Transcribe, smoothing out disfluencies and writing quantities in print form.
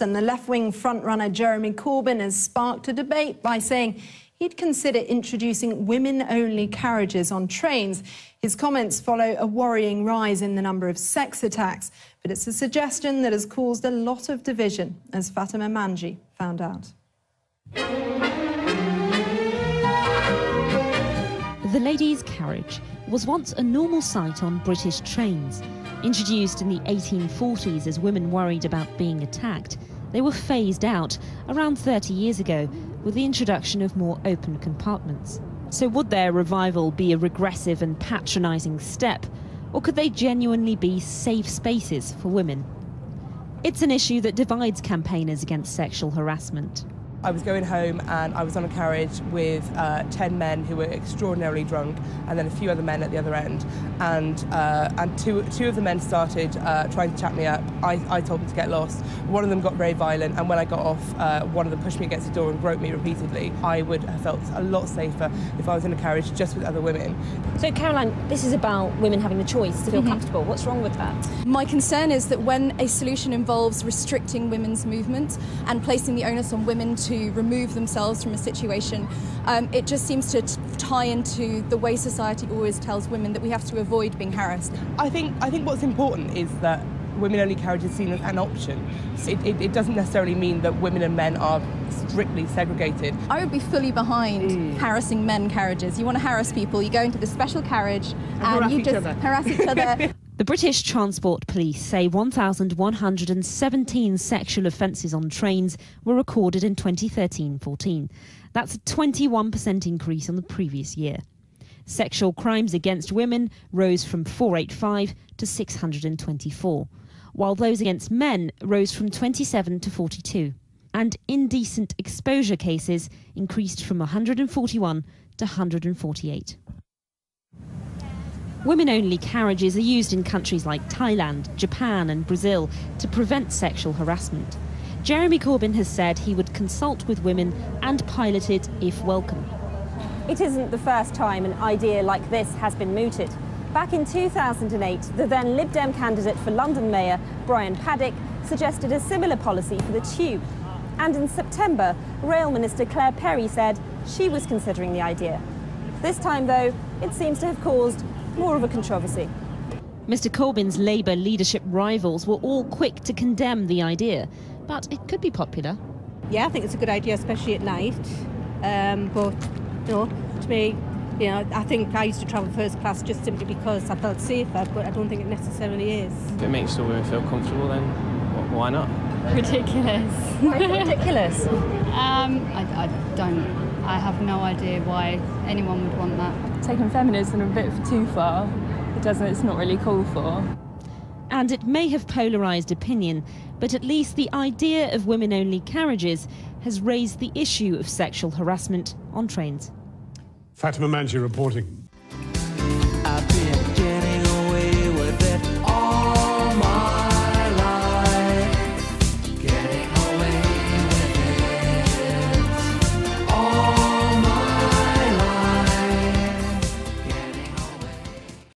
And the left-wing frontrunner Jeremy Corbyn has sparked a debate by saying he'd consider introducing women-only carriages on trains. His comments follow a worrying rise in the number of sex attacks, but it's a suggestion that has caused a lot of division, as Fatima Manji found out. The ladies' carriage was once a normal sight on British trains. Introduced in the 1840s as women worried about being attacked, they were phased out around 30 years ago with the introduction of more open compartments. So would their revival be a regressive and patronising step, or could they genuinely be safe spaces for women? It's an issue that divides campaigners against sexual harassment. I was going home and I was on a carriage with 10 men who were extraordinarily drunk, and then a few other men at the other end. And two of the men started trying to chat me up. I told them to get lost. One of them got very violent, and when I got off, one of them pushed me against the door and groped me repeatedly. I would have felt a lot safer if I was in a carriage just with other women. So, Caroline, this is about women having the choice to feel comfortable. What's wrong with that? My concern is that when a solution involves restricting women's movement and placing the onus on women to remove themselves from a situation, it just seems to tie into the way society always tells women that we have to avoid being harassed. I think what's important is that women-only carriage is seen as an option. It doesn't necessarily mean that women and men are strictly segregated. I would be fully behind harassing men carriages. You want to harass people, you go into the special carriage and you just harass each other. The British Transport Police say 1,117 sexual offences on trains were recorded in 2013-14. That's a 21% increase on the previous year. Sexual crimes against women rose from 485 to 624, while those against men rose from 27 to 42. And indecent exposure cases increased from 141 to 148. Women-only carriages are used in countries like Thailand, Japan and Brazil to prevent sexual harassment. Jeremy Corbyn has said he would consult with women and pilot it if welcome. It isn't the first time an idea like this has been mooted. Back in 2008, the then Lib Dem candidate for London Mayor, Brian Paddick, suggested a similar policy for the tube. And in September, Rail Minister Claire Perry said she was considering the idea. This time, though, it seems to have caused more of a controversy. Mr Corbyn's Labour leadership rivals were all quick to condemn the idea, but it could be popular. Yeah, I think it's a good idea, especially at night. But, you know, to me, you know, I think I used to travel first class just simply because I felt safer, but I don't think it necessarily is. If it makes the women feel comfortable, then why not? Ridiculous. Ridiculous? I have no idea why anyone would want that. Taking feminism a bit too far. It's not really called for. And it may have polarised opinion, but at least the idea of women-only carriages has raised the issue of sexual harassment on trains. Fatima Manji reporting.